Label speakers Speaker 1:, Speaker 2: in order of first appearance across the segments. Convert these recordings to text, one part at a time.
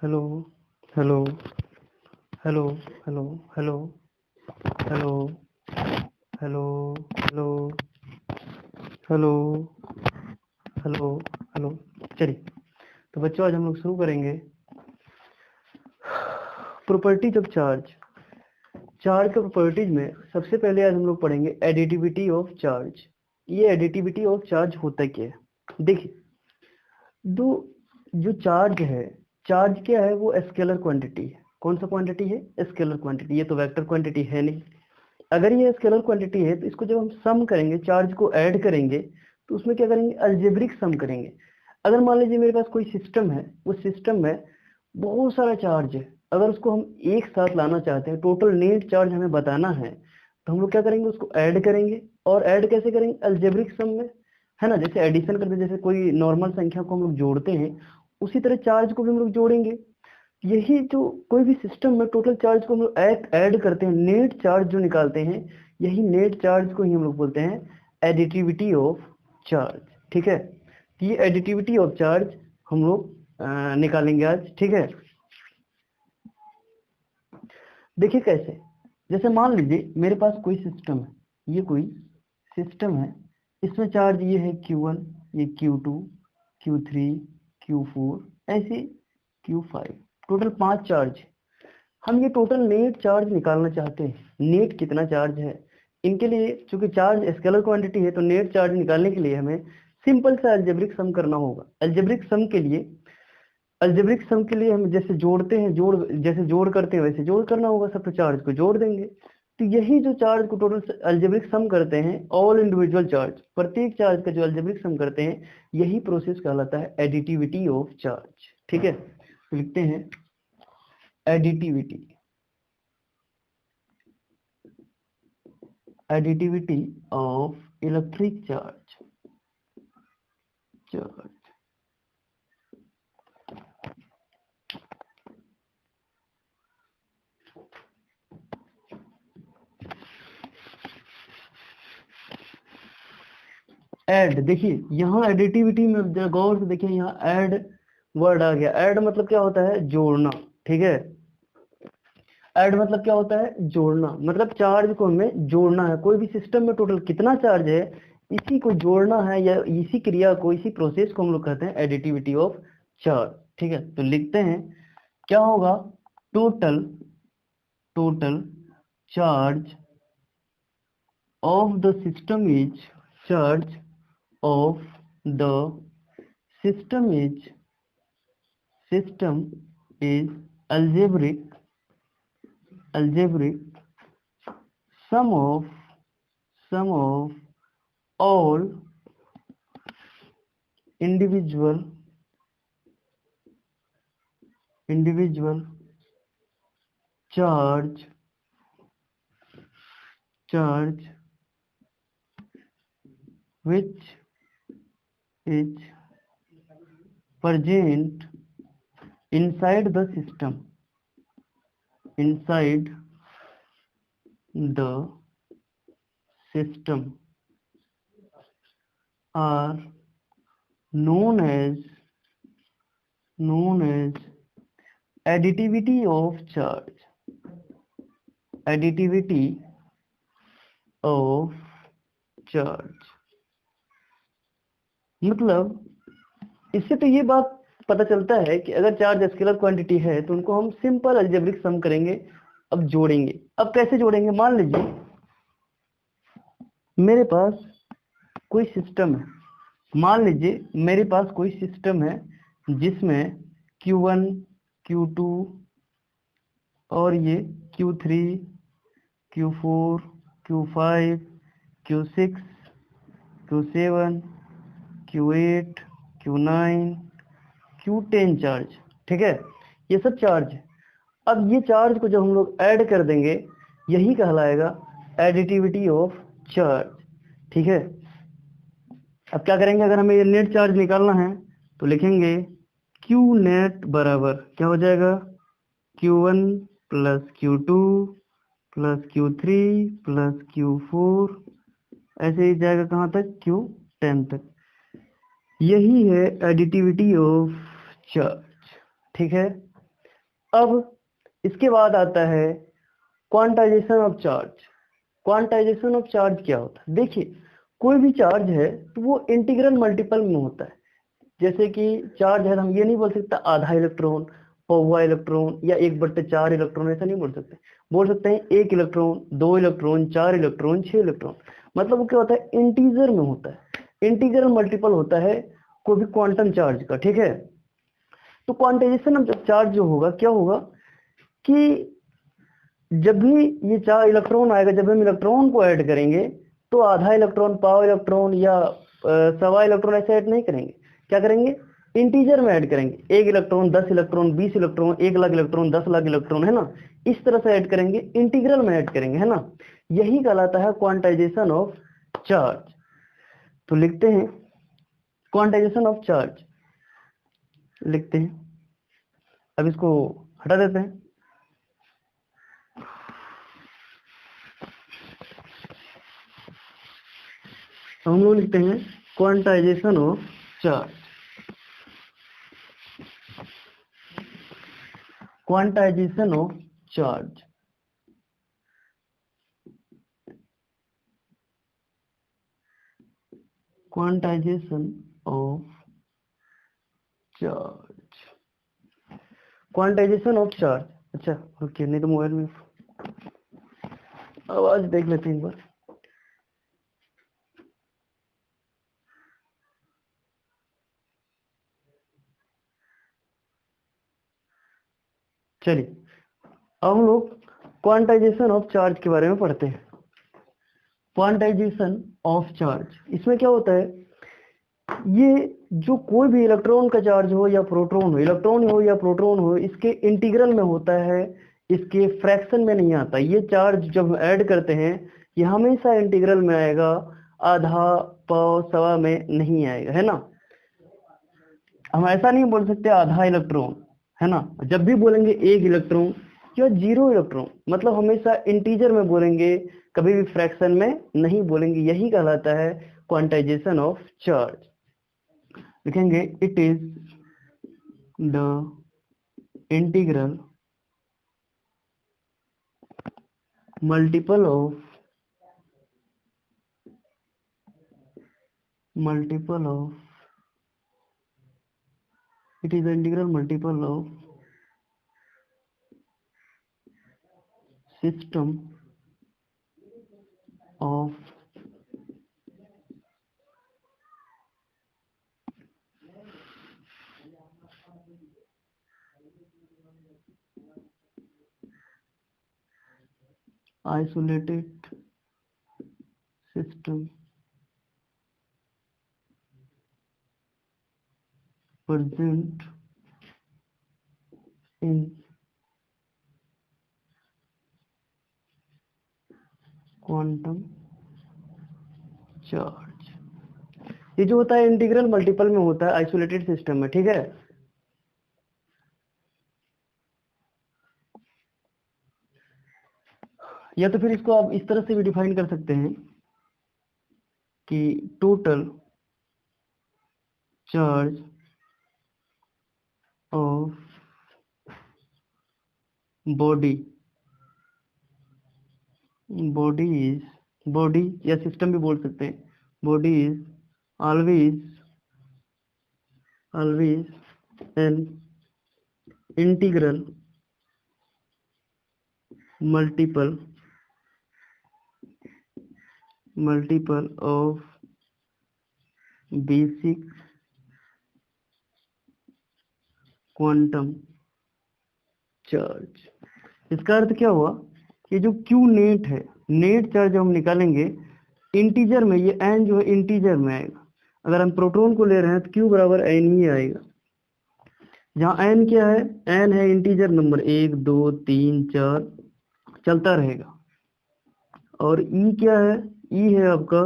Speaker 1: Hello hello hello hello hello hello hello hello hello hello hello. चलिए, तो बच्चों आज हम लोग शुरू करेंगे प्रॉपर्टीज ऑफ चार्ज। चार्ज के प्रॉपर्टीज में सबसे पहले आज हम लोग पढ़ेंगे एडिटिविटी ऑफ चार्ज। ये एडिटिविटी ऑफ चार्ज होता क्या है? देखिए, दो जो चार्ज है, चार्ज क्या है? वो स्केलर क्वांटिटी है। कौन सा क्वांटिटी है? Scalar quantity. ये तो वेक्टर क्वांटिटी है नहीं। अगर ये स्केलर क्वांटिटी है तो इसको जब हम सम करेंगे, चार्ज को ऐड करेंगे, तो उसमें क्या करेंगे? अलजेब्रिक सम करेंगे। अगर मान लीजिए मेरे पास कोई सिस्टम है, उस सिस्टम में बहुत सारा चार्ज है, अगर उसको हम एक साथ लाना चाहते हैं, टोटल नेट चार्ज हमें बताना है, तो हम लोग क्या करेंगे? उसको ऐड करेंगे। और ऐड कैसे करेंगे? अलजेब्रिक सम में, है ना। जैसे एडिशन करते, जैसे कोई नॉर्मल संख्या को हम लोग जोड़ते हैं, उसी तरह चार्ज को भी हम लोग जोड़ेंगे। यही जो कोई भी सिस्टम में टोटल चार्ज को हम लोग ऐड करते हैं, नेट चार्ज जो निकालते हैं, यही नेट चार्ज को ही हम लोग बोलते हैं एडिटिविटी ऑफ चार्ज। ठीक है, तो ये एडिटिविटी ऑफ चार्ज हम लोग निकालेंगे आज। ठीक है, देखिए कैसे। जैसे मान लीजिए मेरे पास कोई सिस्टम है, ये कोई सिस्टम है, इसमें चार्ज ये है Q1, ये Q2, Q3, Q4, ऐसे Q5, टोटल 5 चार्ज। हम ये टोटल नेट चार्ज निकालना चाहते हैं, नेट कितना चार्ज है इनके लिए। चूंकि चार्ज स्केलर क्वांटिटी है, तो नेट चार्ज निकालने के लिए हमें सिंपल सा अलजेब्रिक सम करना होगा। अलजेब्रिक सम के लिए हम जैसे जोड़ते हैं, जैसे जोड़ करते हैं वैसे जोड़ करना होगा, सब तो चार्ज को जोड़ देंगे। तो यही जो चार्ज को टोटल अलजेब्रिक सम करते हैं, ऑल इंडिविजुअल चार्ज, प्रत्येक चार्ज का जो अलजेब्रिक सम करते हैं, यही प्रोसेस कहलाता है एडिटिविटी ऑफ चार्ज। ठीक है, तो लिखते हैं additivity additivity of electric charge. Add, देखिए यहाँ एडिटिविटी में जरा गौर से देखिए, यहाँ ऐड वर्ड आ गया। ऐड मतलब क्या होता है? जोड़ना। ठीक है, ऐड मतलब क्या होता है? जोड़ना। मतलब चार्ज को हमें जोड़ना है। कोई भी सिस्टम में टोटल कितना चार्ज है, इसी को जोड़ना है, या इसी क्रिया को, इसी प्रोसेस को हम लोग कहते हैं एडिटिविटी ऑफ चार्ज। ठीक है, तो लिखते हैं क्या होगा? Total total charge of the system is charge of the system is algebraic sum of all individual charge which is present inside the system are known as additivity of charge मतलब इससे तो ये बात पता चलता है कि अगर चार्ज स्केलर क्वांटिटी है तो उनको हम सिंपल अलजेब्रिक सम करेंगे। अब जोड़ेंगे। अब कैसे जोड़ेंगे? मान लीजिए मेरे पास कोई सिस्टम है, जिसमें Q1, Q2 और ये Q3, Q4, Q5, Q6, Q7, Q8, Q9, Q10 charge. ठीक है, ये सब चार्ज है। अब ये चार्ज को जब हम लोग ऐड कर देंगे, यही कहलाएगा एडिटिविटी ऑफ चार्ज। ठीक है, अब क्या करेंगे? अगर हमें ये नेट चार्ज निकालना है तो लिखेंगे Q नेट बराबर क्या हो जाएगा? Q1 plus Q2 plus Q3 plus Q4, ऐसे ही जाएगा कहाँ तक? Q10 तक। यही है एडिटिविटी ऑफ चार्ज। ठीक है, अब इसके बाद आता है quantization of charge. Quantization of charge क्या होता है? देखिए, कोई भी चार्ज है तो वो इंटीग्रल मल्टीपल में होता है। जैसे कि चार्ज है, हम ये नहीं बोल सकते आधा इलेक्ट्रॉन, पौवा इलेक्ट्रॉन या 1/4 इलेक्ट्रॉन, ऐसा नहीं बोल सकते। बोल सकते हैं 1 इलेक्ट्रॉन, 2 इलेक्ट्रॉन, 4 इलेक्ट्रॉन, 6 इलेक्ट्रॉन। मतलब वो क्या होता है? इंटीजर में होता है, इंटीग्रल मल्टीपल होता है कोई भी क्वांटम चार्ज का, ठीक है। तो क्वांटाइजेशन ऑफ चार्ज जो होगा, क्या होगा कि जब भी ये 4 इलेक्ट्रॉन आएगा, जब हम इलेक्ट्रॉन को ऐड करेंगे तो आधा इलेक्ट्रॉन, पाव इलेक्ट्रॉन या सवा इलेक्ट्रॉन ऐसे ऐड नहीं करेंगे। क्या करेंगे? इंटीजर में ऐड करेंगे। 1 electron, 10 electron, 20 electron, 1 lakh electron, 10 lakh electron, है ना। इस तरह से ऐड करेंगे, इंटीग्रल में ऐड करेंगे, है ना। यही कहलाता है क्वांटाइजेशन ऑफ चार्ज। तो लिखते हैं क्वांटाइजेशन ऑफ चार्ज, लिखते हैं। अब इसको हटा देते हैं। तो हम लोग लिखते हैं quantization of charge. Quantization of charge, quantization of charge, quantization of charge. अच्छा ओके, नहीं तो मोबाइल में आवाज देख लेते हैं एक बार। चलिए, अब हम लोग क्वांटाइजेशन ऑफ चार्ज के बारे में पढ़ते हैं। क्वांटाइजेशन ऑफ चार्ज, इसमें क्या होता है? ये जो कोई भी इलेक्ट्रॉन का चार्ज हो या प्रोटॉन हो, इलेक्ट्रॉन हो या प्रोटॉन हो, इसके इंटीग्रल में होता है, इसके फ्रैक्शन में नहीं आता। ये चार्ज जब हम ऐड करते हैं, ये हमेशा इंटीग्रल में आएगा, आधा, पाव, सवा में नहीं आएगा, है ना। हम ऐसा नहीं बोल सकते आधा इलेक्ट्रॉन, है ना। जब भी बोलेंगे 1 इलेक्ट्रॉन या 0 इलेक्ट्रॉन, मतलब हमेशा इंटीजर में बोलेंगे, कभी भी फ्रैक्शन में नहीं बोलेंगे। यही कहलाता है क्वांटाइजेशन ऑफ चार्ज। लिखेंगे it is the integral multiple of it is the integral multiple of system of isolated system present in quantum charge. ये जो होता है इंटीग्रल मल्टीपल में होता है, आइसोलेटेड सिस्टम में, ठीक है। या तो फिर इसको आप इस तरह से भी डिफाइन कर सकते हैं कि total charge of body is, body या सिस्टम भी बोल सकते हैं, body is always an integral multiple of basic quantum charge. इसका अर्थ क्या हुआ कि जो क्यू नेट है, नेट चार्ज हम निकालेंगे इंटीजर में, ये एन जो है इंटीजर में आएगा। अगर हम प्रोटॉन को ले रहे हैं तो क्यू बराबर एन ही आएगा। जहाँ एन क्या है? एन है इंटीजर नंबर, 1 2 3 4 चलता रहेगा। और ई क्या है? ई है आपका,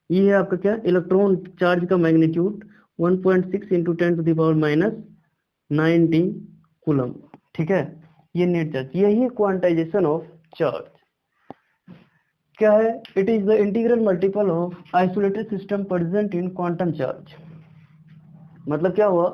Speaker 1: ये है आपका क्या? इलेक्ट्रॉन चार्ज का मैग्नीट्यूड 1.6 इंटू 10⁻⁹ कूलम, ठीक है। ये नेट चार्ज, यही है क्वांटाइजेशन ऑफ चार्ज। क्या है? It is the integral multiple of isolated system present in quantum charge. मतलब क्या हुआ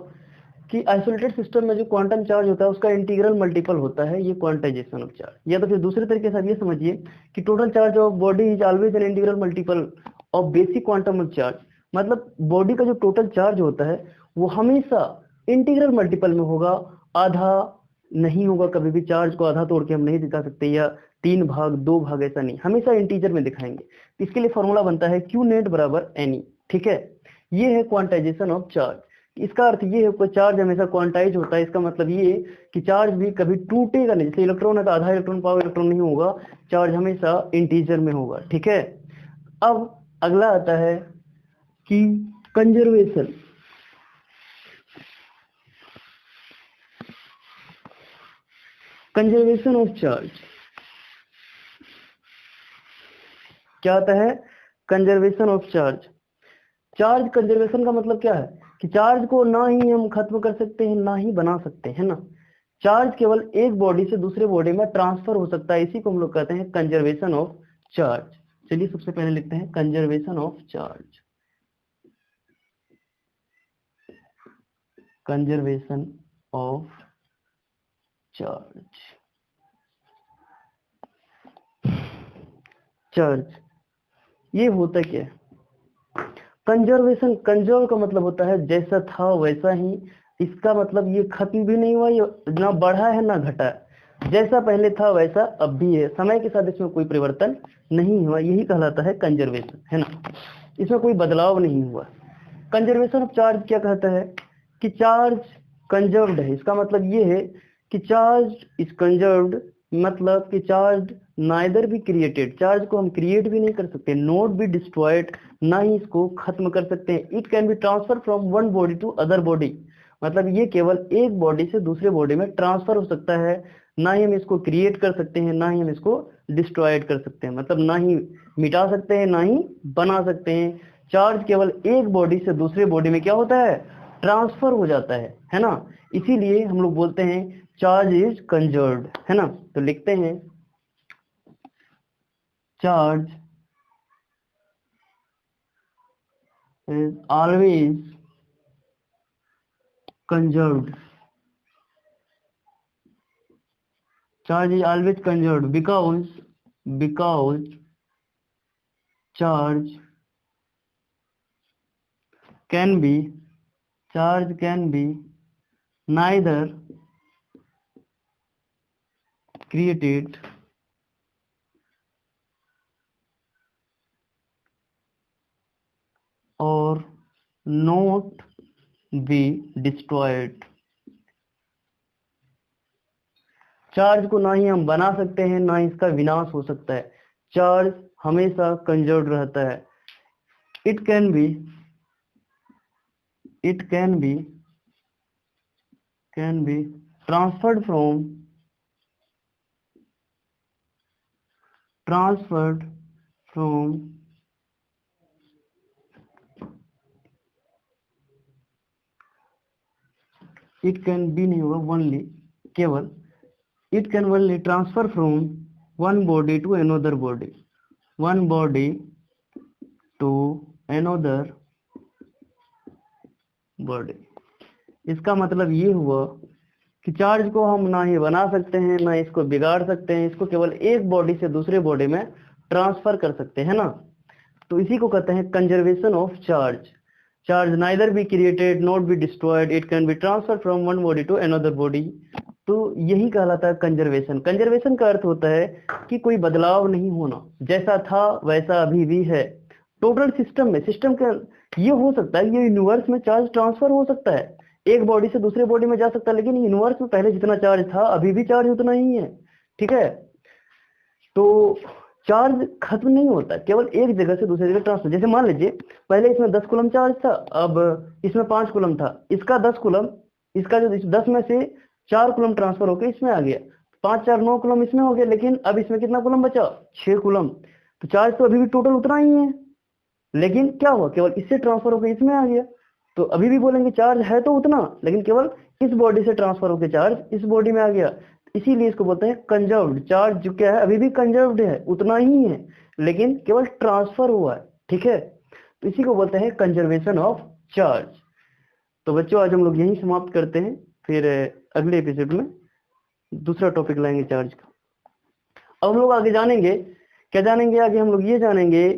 Speaker 1: कि आइसोलेटेड सिस्टम में जो क्वांटम चार्ज होता है उसका इंटीग्रल मल्टीपल होता है, ये क्वांटाइजेशन ऑफ चार्ज। या तो फिर दूसरे तरीके से आप ये समझिए कि total charge of body is always an integral multiple of basic quantum of charge. मतलब बॉडी का जो टोटल चार्ज होता है वो हमेशा इंटीग्रल मल्टीपल में होगा, आधा नहीं होगा। कभी भी चार्ज को आधा तोड़ के हम नहीं दिखा सकते, या 3 भाग 2 भाग, ऐसा नहीं, हमेशा इंटीजर में दिखाएंगे। इसके लिए फॉर्मूला बनता है Q नेट बराबर NE। ठीक है, ये है क्वांटाइजेशन ऑफ चार्ज। इसका अर्थ ये है कि चार्ज हमेशा क्वांटाइज होता है। इसका मतलब ये कि चार्ज भी कभी टूटेगा नहीं। जैसे इलेक्ट्रॉन है तो आधा इलेक्ट्रॉन पावर इलेक्ट्रॉन नहीं होगा, चार्ज हमेशा इंटीजर में होगा। ठीक है, अब अगला आता है कि कंजर्वेशन। कंजर्वेशन ऑफ चार्ज क्या आता है? Conservation of charge. Charge conservation का मतलब क्या है कि चार्ज को ना ही हम खत्म कर सकते हैं ना ही बना सकते हैं ना। चार्ज केवल एक बॉडी से दूसरे बॉडी में ट्रांसफर हो सकता है, इसी को हम लोग कहते हैं कंजर्वेशन ऑफ चार्ज। चलिए सबसे पहले लिखते हैं conservation of charge. Conservation of charge. Charge ये होता क्या है? कंजर्वेशन, कंजर्व का मतलब होता है जैसा था वैसा ही। इसका मतलब ये खत्म भी नहीं हुआ, ये ना बढ़ा है ना घटा है। जैसा पहले था वैसा अब भी है, समय के साथ इसमें कोई परिवर्तन नहीं हुआ, यही कहलाता है कंजर्वेशन, है ना। इसमें कोई बदलाव नहीं हुआ। कंजर्वेशन ऑफ चार्ज क्या कहता है कि चार्ज कंजर्व्ड है। इसका मतलब ये है कि चार्ज इज कंजर्व्ड, मतलब कि चार्ज नाइदर भी क्रिएटेड, चार्ज को हम क्रिएट भी नहीं कर सकते, नॉट भी डिस्ट्रॉयड, ना ही इसको खत्म कर सकते हैं। It can be transfer from one body to other body, मतलब ये केवल एक बॉडी से दूसरे बॉडी में ट्रांसफर हो सकता है। ना ही हम इसको क्रिएट कर सकते हैं ना ही हम इसको डिस्ट्रॉयड कर सकते हैं, मतलब ना ही मिटा सकते हैं ना ही बना सकते हैं। चार्ज केवल एक बॉडी से दूसरे बॉडी में क्या होता है? ट्रांसफर हो जाता है ना। इसीलिए हम लोग बोलते हैं चार्ज इज कंजर्व्ड, है ना। तो लिखते हैं charge is always conserved. Charge is always conserved because charge can be neither created or not be destroyed। Charge को ना ही हम बना सकते हैं ना ही इसका विनाश हो सकता है। चार्ज हमेशा कंजर्व्ड रहता है। It can be transferred from it can be नहीं होगा, ओनली, केवल it can only transfer from one body to another body, one body to another body. इसका मतलब ये हुआ कि चार्ज को हम ना ही बना सकते हैं ना इसको बिगाड़ सकते हैं, इसको केवल एक बॉडी से दूसरे बॉडी में ट्रांसफर कर सकते हैं ना। तो इसी को कहते हैं conservation of charge. Charge neither be created not be destroyed, it can be transfer from one body to another body. तो यही कहलाता है कंजर्वेशन। कंजर्वेशन का अर्थ होता है कि कोई बदलाव नहीं होना, जैसा था वैसा अभी भी है। टोटल सिस्टम में, सिस्टम के ये हो सकता है, ये यूनिवर्स में चार्ज ट्रांसफर हो सकता है, एक बॉडी से दूसरे बॉडी में जा सकता है, लेकिन यूनिवर्स में पहले जितना चार्ज था अभी भी चार्ज उतना ही है। ठीक है, तो चार्ज खत्म नहीं होता, केवल एक जगह से दूसरी जगह ट्रांसफर। जैसे मान लीजिए पहले इसमें 10 कूलम चार्ज था, अब इसमें 5 कूलम था, इसका 10 कूलम, इसका जो 10 में से 4 कूलम ट्रांसफर होकर इसमें आ गया, 5 4 9 कूलम इसमें हो गया, लेकिन अब इसमें कितना कूलम बचा? 6 कूलम। तो चार्ज तो अभी भी टोटल उतना ही है, लेकिन क्या हुआ, केवल इससे ट्रांसफर होकर इसमें आ गया। तो अभी भी बोलेंगे चार्ज है तो उतना, लेकिन केवल इस बॉडी से ट्रांसफर होकर चार्ज इस बॉडी में आ गया। इसीलिए इसको बोलते हैं कंजर्व्ड। चार्ज जो क्या है अभी भी कंजर्व्ड है, उतना ही है, लेकिन केवल ट्रांसफर हुआ है। ठीक है, तो इसी को बोलते हैं कंजर्वेशन ऑफ चार्ज। तो बच्चों आज हम लोग यहीं समाप्त करते हैं, फिर अगले एपिसोड में दूसरा टॉपिक लाएंगे चार्ज का। अब हम लोग आगे जानेंगे, क्या जानेंगे आगे, हम लोग ये जानेंगे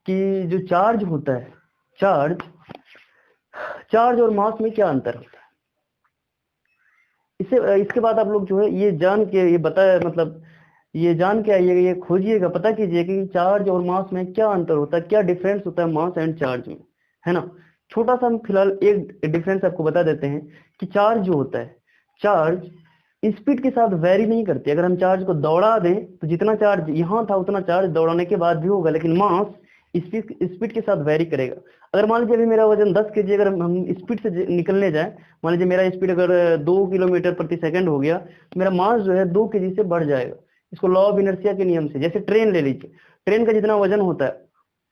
Speaker 1: कि जो चार्ज होता है, चार्ज और मास में क्या अंतर होता है। इसके बाद आप लोग जो है ये जान के, ये बताया मतलब ये जान के आइएगा, ये खोजिएगा, पता कीजिएगा कि चार्ज और मास में क्या अंतर होता है, क्या डिफरेंस होता है मास एंड चार्ज में, है ना। छोटा सा हम फिलहाल एक डिफरेंस आपको बता देते हैं कि चार्ज जो होता है, चार्ज स्पीड के साथ वेरी नहीं करती। अगर हम चार्ज को दौड़ा दें तो जितना चार्ज यहाँ था उतना चार्ज दौड़ाने के बाद भी होगा, लेकिन मास स्पीड के साथ वेरी करेगा। अगर मान लीजिए अभी मेरा वजन 10 kg, अगर हम स्पीड से निकलने जाए, मान लीजिए मेरा स्पीड अगर 2 किलोमीटर प्रति सेकंड हो गया, तो मेरा मास जो है 2 kg से बढ़ जाएगा। इसको लॉ ऑफ इनर्शिया के नियम से, जैसे ट्रेन ले लीजिए, ट्रेन का जितना वजन होता है,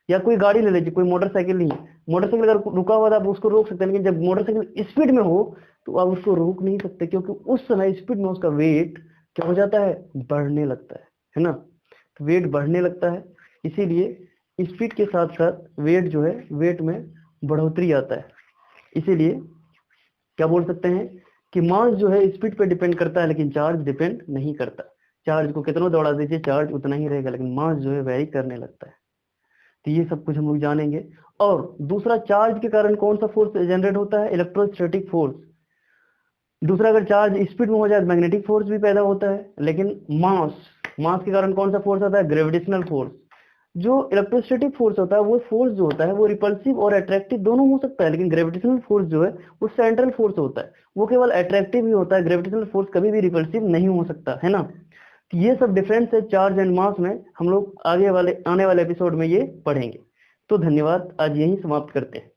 Speaker 1: या कोई गाड़ी ले लीजिए, कोई मोटरसाइकिल नहीं है, मोटरसाइकिल अगर रुका हुआ था आप उसको रोक सकते हैं, लेकिन जब मोटरसाइकिल स्पीड में हो तो आप उसको रोक नहीं सकते, क्योंकि उस समय स्पीड में उसका वेट क्या हो जाता है, बढ़ने लगता है ना। तो वेट बढ़ने लगता है, इसीलिए स्पीड के साथ साथ वेट जो है, वेट में बढ़ोतरी आता है। इसीलिए क्या बोल सकते हैं कि मास जो है स्पीड पे डिपेंड करता है, लेकिन चार्ज डिपेंड नहीं करता। चार्ज को कितना दौड़ा दीजिए चार्ज उतना ही रहेगा, लेकिन मास जो है वेरी करने लगता है। तो ये सब कुछ हम लोग जानेंगे। और दूसरा, चार्ज के कारण कौन सा फोर्स जनरेट होता है, इलेक्ट्रोस्टैटिक फोर्स। दूसरा, अगर चार्ज स्पीड में हो जाए मैग्नेटिक फोर्स भी पैदा होता है, लेकिन मास के कारण कौन सा फोर्स आता है, ग्रेविटेशनल फोर्स। जो इलेक्ट्रोस्टैटिक फोर्स होता है वो फोर्स जो होता है वो रिपल्सिव और अट्रैक्टिव दोनों हो सकता है, लेकिन ग्रेविटेशनल फोर्स जो है वो सेंट्रल फोर्स होता है, वो केवल अट्रैक्टिव ही होता है। ग्रेविटेशनल फोर्स कभी भी रिपल्सिव नहीं हो सकता, है ना। तो ये सब डिफरेंस है चार्ज एंड मास में, हम लोग आने वाले एपिसोड में ये पढ़ेंगे। तो धन्यवाद, आज यही समाप्त करते हैं।